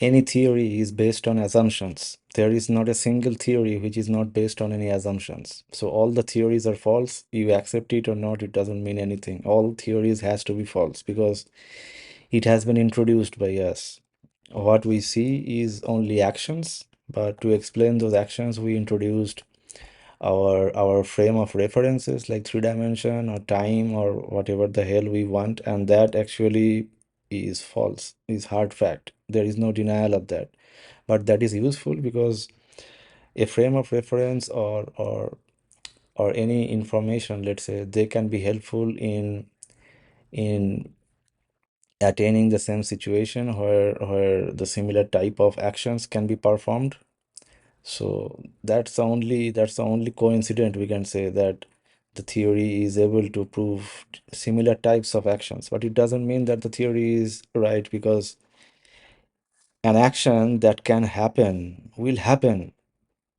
any theory is based on assumptions. There is not a single theory which is not based on any assumptions. So all the theories are false. You accept it or not, it doesn't mean anything. All theories has to be false because it has been introduced by us. What we see is only actions, but to explain those actions, we introduced our frame of references like three dimension or time or whatever the hell we want, and that actually is false, is hard fact. There is no denial of that. But that is useful because a frame of reference or any information, let's say, they can be helpful in attaining the same situation where the similar type of actions can be performed. So that's the only coincident we can say that the theory is able to prove similar types of actions, but it doesn't mean that the theory is right because an action that can happen will happen.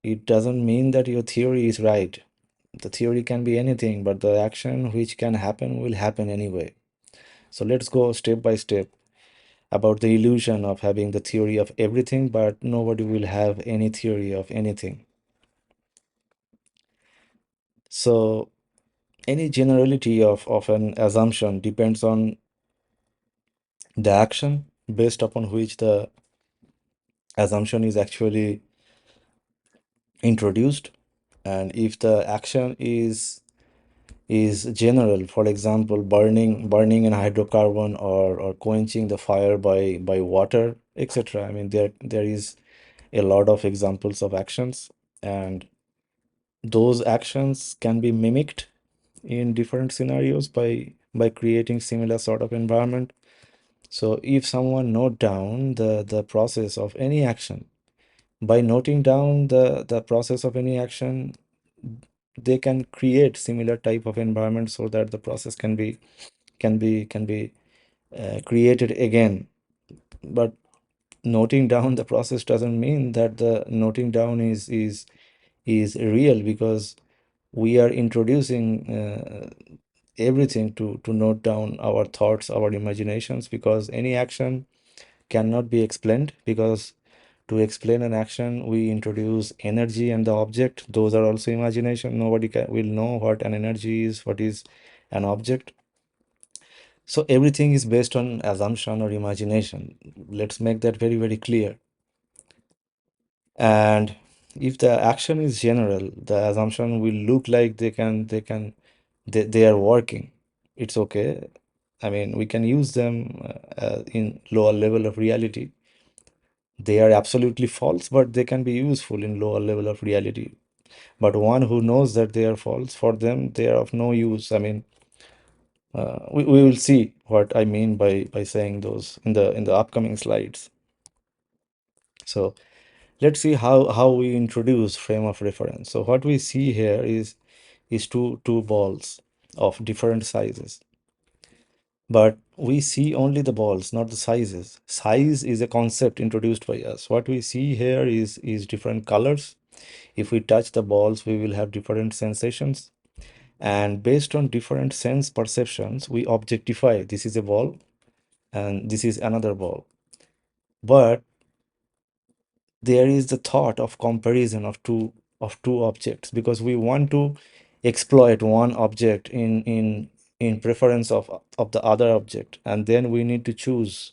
It doesn't mean that your theory is right. The theory can be anything, but the action which can happen will happen anyway. So let's go step by step about the illusion of having the theory of everything, but nobody will have any theory of anything. So any generality of an assumption depends on the action based upon which the assumption is actually introduced. And if the action is general, for example, burning an hydrocarbon or quenching the fire by water, etc. I mean, there is a lot of examples of actions, and those actions can be mimicked in different scenarios by creating similar sort of environment. So if someone note down the process of any action, by noting down the process of any action, they can create similar type of environment so that the process can be created again. But noting down the process doesn't mean that the noting down is real, because we are introducing everything to note down our thoughts, our imaginations, because any action cannot be explained, because to explain an action we introduce energy and the object. Those are also imagination. Nobody will know what an energy is, what is an object. So everything is based on assumption or imagination. Let's make that very, very clear. And if the action is general, the assumption will look like they are working. It's okay. I mean, we can use them in lower level of reality. They are absolutely false, but they can be useful in lower level of reality. But one who knows that they are false, for them, they are of no use. I mean, we will see what I mean by saying those in the upcoming slides. So let's see how we introduce frame of reference. So what we see here is two balls of different sizes, but we see only the balls, not the sizes. Size is a concept introduced by us. What we see here is different colors. If we touch the balls, we will have different sensations, and based on different sense perceptions, we objectify this is a ball and this is another ball. But there is the thought of comparison of two objects, because we want to exploit one object in preference of the other object, and then we need to choose.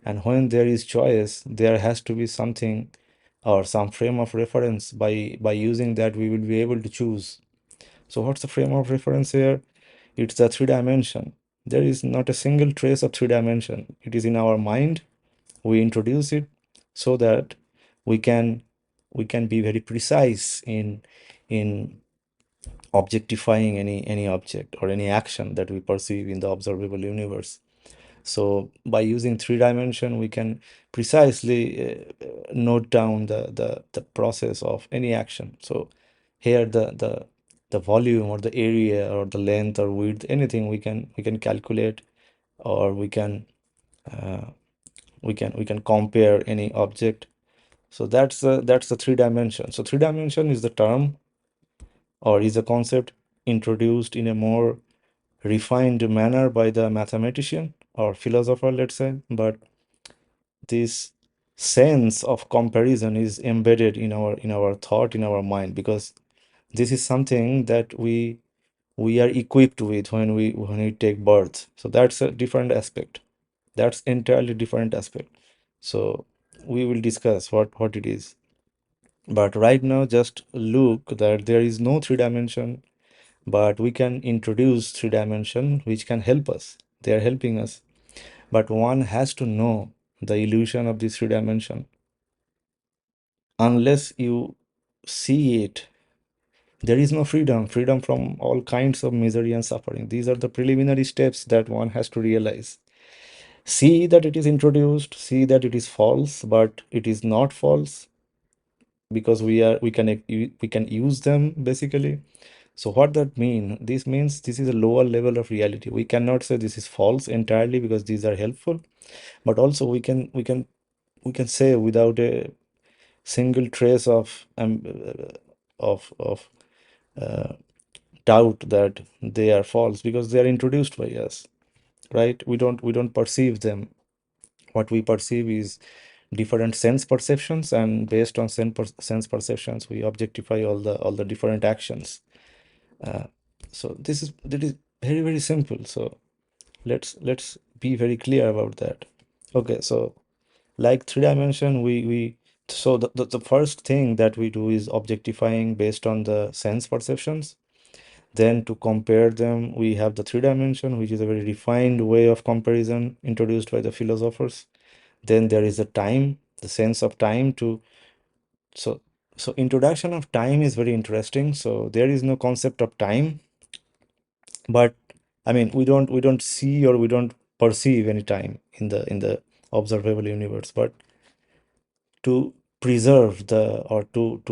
And when there is choice, there has to be something or some frame of reference. By using that, we will be able to choose. So what's the frame of reference here? It's the three dimension. There is not a single trace of three dimension. It is in our mind. We introduce it so that we can we can be very precise in objectifying any object or any action that we perceive in the observable universe. So by using three dimension, we can precisely note down the process of any action. So here the volume or the area or the length or width, anything we can calculate, or uh, we can compare any object. So that's the three dimension. So three dimension is the term or is a concept introduced in a more refined manner by the mathematician or philosopher, let's say. But this sense of comparison is embedded in our thought, in our mind, because this is something that we are equipped with when we take birth. So that's a different aspect. That's entirely different aspect. So we will discuss what it is. But right now, just look that there is no three dimension, but we can introduce three dimension which can help us. They are helping us. But one has to know the illusion of this three dimension. Unless you see it, there is no freedom, freedom from all kinds of misery and suffering. These are the preliminary steps that one has to realize. See that it is introduced, see that it is false, but it is not false because we can use them basically. So what that mean? This means this is a lower level of reality. We cannot say this is false entirely because these are helpful, but also we can say without a single trace of uh, doubt that they are false because they are introduced by us, right? We don't perceive them. What we perceive is different sense perceptions, and based on sense perceptions we objectify all the different actions. uh, so this is that is very very simple. So let's be very clear about that. Okay, so like three dimension, we so the first thing that we do is objectifying based on the sense perceptions. Then to compare them, we have the three dimension, which is a very refined way of comparison introduced by the philosophers. Then there is the time, the sense of time to so so introduction of time is very interesting. So there is no concept of time, but I mean we don't see or we don't perceive any time in the observable universe. But to preserve the or to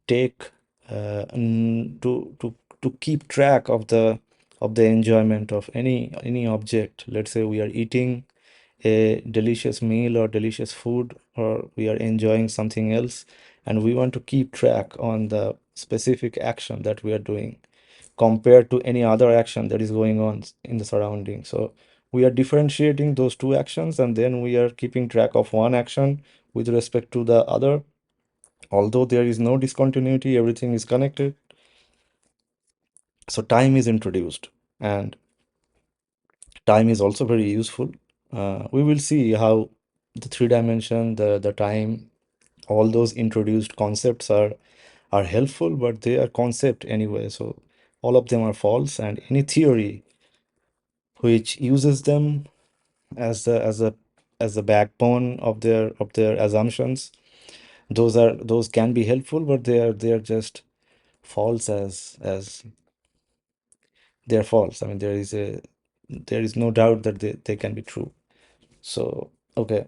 take to keep track of the enjoyment of any object. Let's say we are eating a delicious meal or delicious food, or we are enjoying something else, and we want to keep track on the specific action that we are doing compared to any other action that is going on in the surrounding. So we are differentiating those two actions, and then we are keeping track of one action with respect to the other. Although there is no discontinuity, everything is connected. So time is introduced, and time is also very useful. We will see how the three dimension, the time, all those introduced concepts are helpful, but they are concept anyway. So all of them are false, and any theory which uses them as the backbone of their assumptions, those can be helpful, but they are just false as they're false. I mean, there is no doubt that they can be true. So, okay.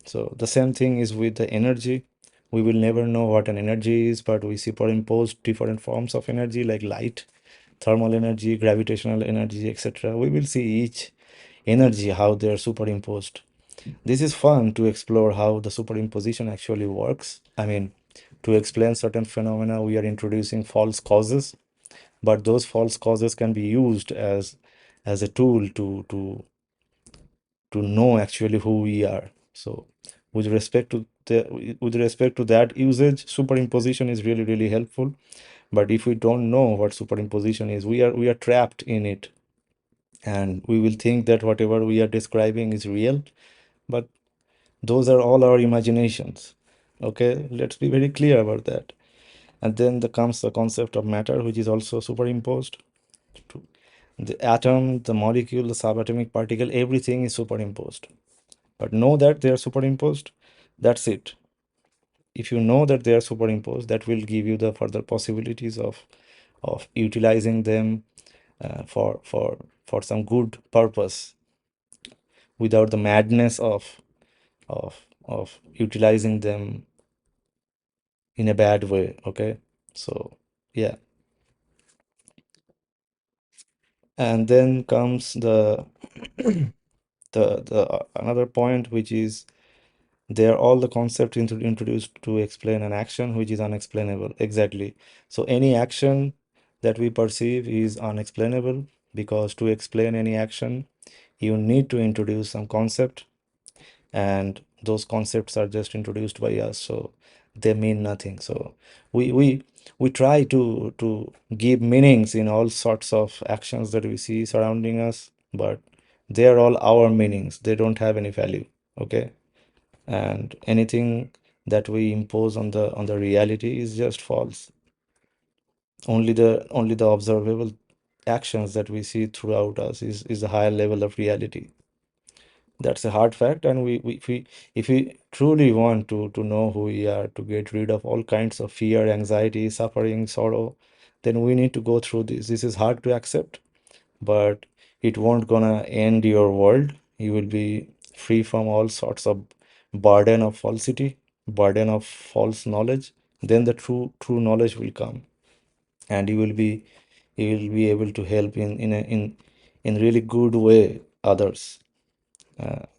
So the same thing is with the energy. We will never know what an energy is, but we superimpose different forms of energy like light, thermal energy, gravitational energy, etc. We will see each energy, how they are superimposed. This is fun to explore how the superimposition actually works. I mean, to explain certain phenomena, we are introducing false causes, but those false causes can be used as a tool to know actually who we are. So with respect to that usage, superimposition is really really helpful. But if we don't know what superimposition is, we are trapped in it, and we will think that whatever we are describing is real, but those are all our imaginations. Okay, let's be very clear about that. And then there comes the concept of matter, which is also superimposed. The atom, the molecule, the subatomic particle, everything is superimposed. But know that they are superimposed. That's it. If you know that they are superimposed, that will give you the further possibilities of utilizing them for some good purpose without the madness of utilizing them in a bad way. Okay, so yeah, and then comes the another point, which is they are all the concepts introduced to explain an action which is unexplainable. Exactly. So any action that we perceive is unexplainable because to explain any action, you need to introduce some concept. and those concepts are just introduced by us, so they mean nothing. So we we we try to give meanings in all sorts of actions that we see surrounding us, but they are all our meanings. They don't have any value. Okay? And anything that we impose on the reality is just false. Only the observable actions that we see throughout us is a higher level of reality. That's a hard fact, and if we truly want to know who we are, to get rid of all kinds of fear, anxiety, suffering, sorrow, then we need to go through this. This is hard to accept, but it won't gonna end your world. You will be free from all sorts of burden of falsity, burden of false knowledge. Then the true knowledge will come, and you will be able to help in really good way others.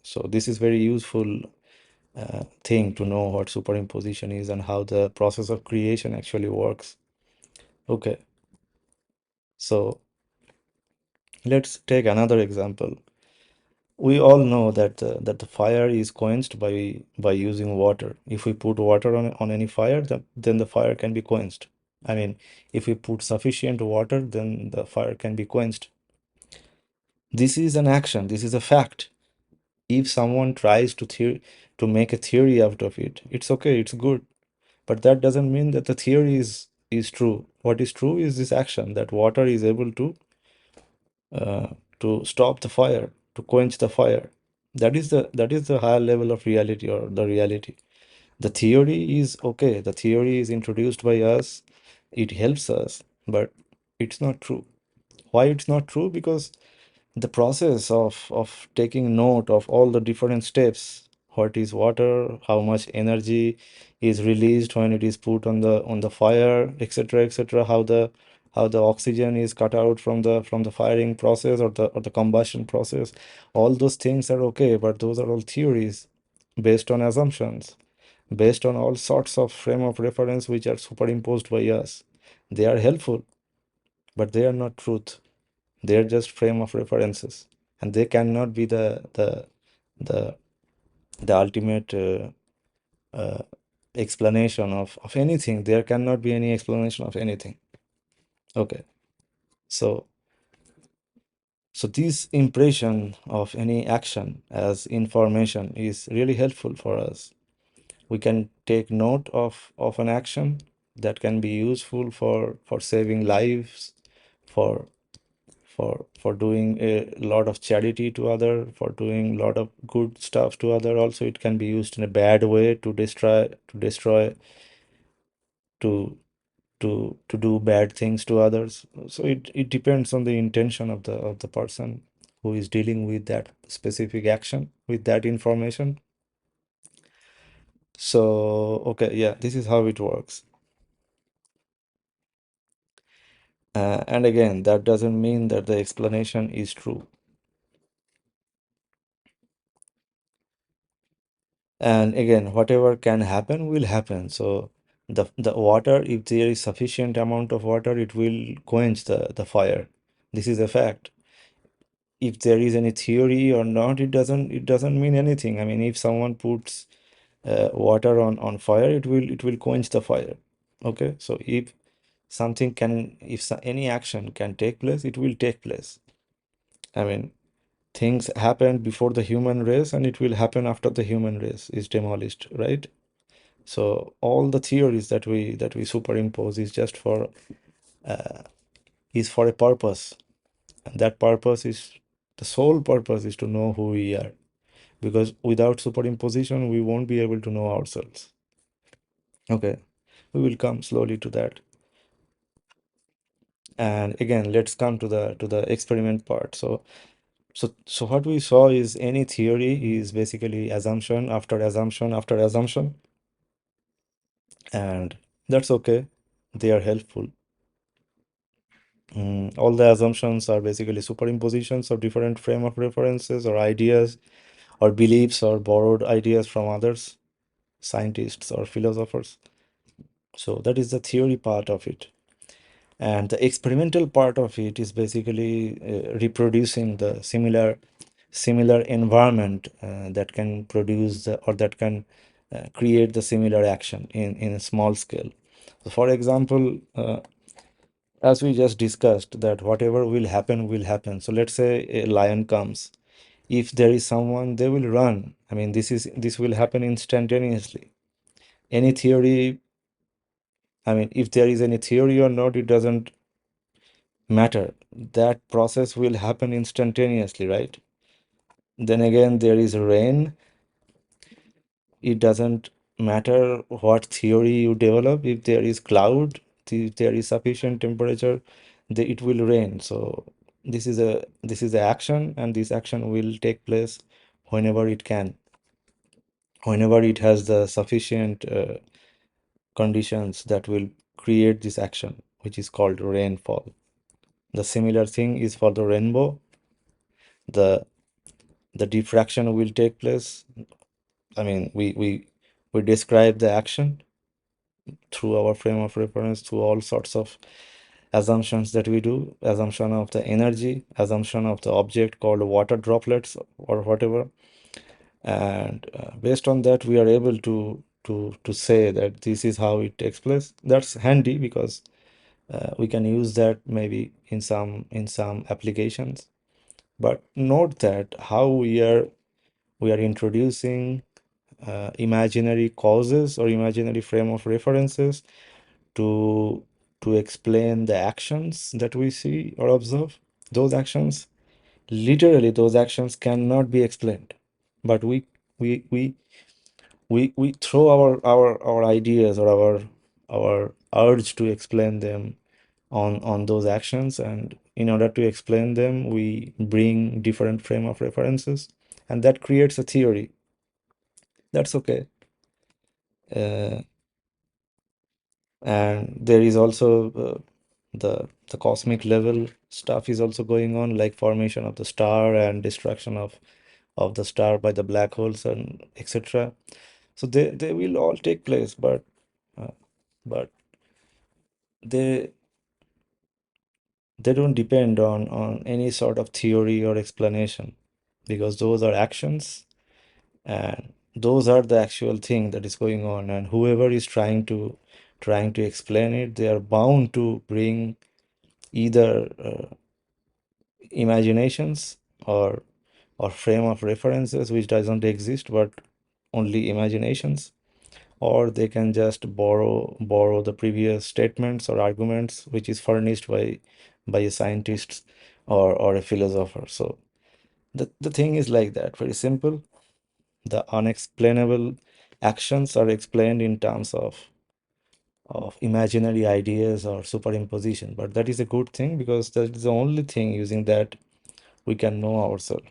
So this is very useful thing to know what superimposition is and how the process of creation actually works. Okay, so let's take another example. We all know that the fire is quenched by using water. If we put water on any fire, then the fire can be quenched. I mean, if we put sufficient water, then the fire can be quenched. This is an action. This is a fact. If someone tries to make a theory out of it, it's okay, it's good. But that doesn't mean that the theory is true. What is true is this action, that water is able uh, to stop the fire, to quench the fire. That is the higher level of reality, or the reality. The theory is okay. The theory is introduced by us. It helps us, but it's not true. Why it's not true? Because the process of taking note of all the different steps, what is water, how much energy is released when it is put on the fire, etc., etc., how the oxygen is cut out from the firing process, or the combustion process. All those things are okay, but those are all theories based on assumptions, based on all sorts of frame of reference which are superimposed by us. They are helpful, but they are not truth. They're just frame of references, and they cannot be the the ultimate uh, explanation of anything. There cannot be any explanation of anything. Okay, so this impression of any action as information is really helpful for us. We can take note of an action that can be useful for saving lives, for for doing a lot of charity to other, for doing a lot of good stuff to other. Also, it can be used in a bad way to destroy, to do bad things to others. So it depends on the intention of the person who is dealing with that specific action with that information. So okay, yeah, this is how it works. And again, that doesn't mean that the explanation is true. And again, whatever can happen will happen. So the water, if there is sufficient amount of water, it will quench the fire. This is a fact. If there is any theory or not, it doesn't mean anything. I mean, if someone puts water on fire, it will quench the fire. Okay, so if any action can take place, it will take place. I mean, things happened before the human race, and it will happen after the human race is demolished, right? So all the theories that we superimpose uh, is for a purpose, and that purpose is the sole purpose is to know who we are. Because without superimposition, we won't be able to know ourselves. Okay, we will come slowly to that. And again, let's come to the experiment part. So what we saw is any theory is basically assumption after assumption after assumption, and that's okay. They are helpful. All the assumptions are basically superimpositions of different frame of references or ideas or beliefs or borrowed ideas from others, scientists or philosophers. So that is the theory part of it. And the experimental part of it is basically reproducing the similar similar environment that can produce or that can create the similar action in a small scale. So for example, as we just discussed, that whatever will happen. So let's say a lion comes. If there is someone, they will run. I mean, this will happen instantaneously. Any theory, I mean, if there is any theory or not, it doesn't matter. That process will happen instantaneously, right? Then again, there is rain. It doesn't matter what theory you develop. If there is cloud, if there is sufficient temperature, it will rain. So this is a action, and this action will take place whenever it can, whenever it has the sufficient conditions that will create this action, which is called rainfall. The similar thing is for the rainbow. The the diffraction will take place. I mean, we describe the action through our frame of reference, through all sorts of assumptions that we do, assumption of the energy, assumption of the object called water droplets or whatever. And based on that, we are able to say that this is how it takes place. That's handy because we can use that maybe in some applications. But note that how we are introducing imaginary causes or imaginary frame of references to to explain the actions that we see or observe. Those actions, literally, those actions cannot be explained, but we we we throw our ideas or our urge to explain them on those actions, and in order to explain them, we bring different frame of references, and that creates a theory. That's okay. Uh, and there is also the cosmic level stuff is also going on, like formation of the star and destruction of the star by the black holes and etc. So they will all take place, uh, but they they don't depend on any sort of theory or explanation, because those are actions, and those are the actual thing that is going on, and whoever is trying to explain it, they are bound to bring either imaginations or frame of references which doesn't exist but only imaginations, or they can just borrow the previous statements or arguments which is furnished by a scientist or a philosopher. So the thing is like that, very simple. The unexplainable actions are explained in terms of imaginary ideas or superimposition, but that is a good thing because that is the only thing using that we can know ourselves.